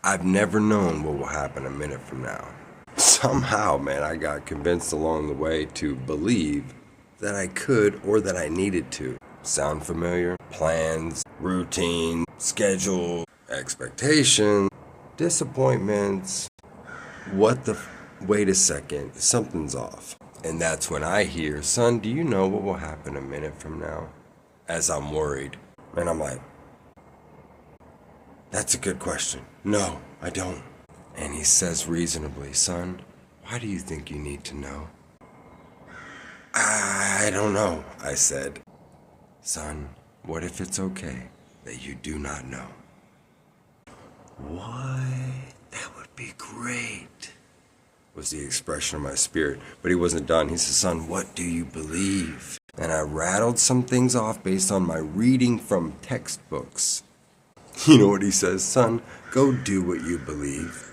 I've never known what will happen a minute from now. Somehow, man, I got convinced along the way to believe that I could or that I needed to. Sound familiar? Plans, routine, schedule, expectation, disappointments. Wait a second, something's off. And that's when I hear, son, do you know what will happen a minute from now? As I'm worried. And I'm like, that's a good question. No, I don't. And he says reasonably, son, why do you think you need to know? I don't know, I said. Son, what if it's okay that you do not know? What? That would be great, was the expression of my spirit. But he wasn't done. He said, son, what do you believe? And I rattled some things off based on my reading from textbooks. You know what he says, son? Go do what you believe.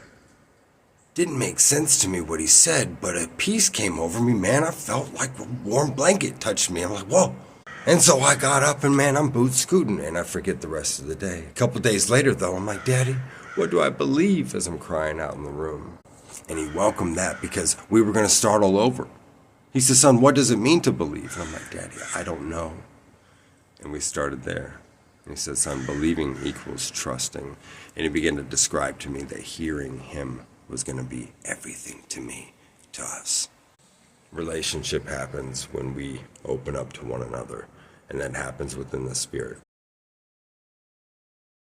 Didn't make sense to me what he said, but a peace came over me, man. I felt like a warm blanket touched me. I'm like, whoa. And so I got up and, man, I'm boot scooting, and I forget the rest of the day. A couple days later, though, I'm like, Daddy, what do I believe, as I'm crying out in the room? And he welcomed that because we were going to start all over. He said, son, what does it mean to believe? And I'm like, Daddy, I don't know. And we started there. And he said, son, believing equals trusting. And he began to describe to me that hearing him was going to be everything to me, to us. Relationship happens when we open up to one another, and that happens within the spirit.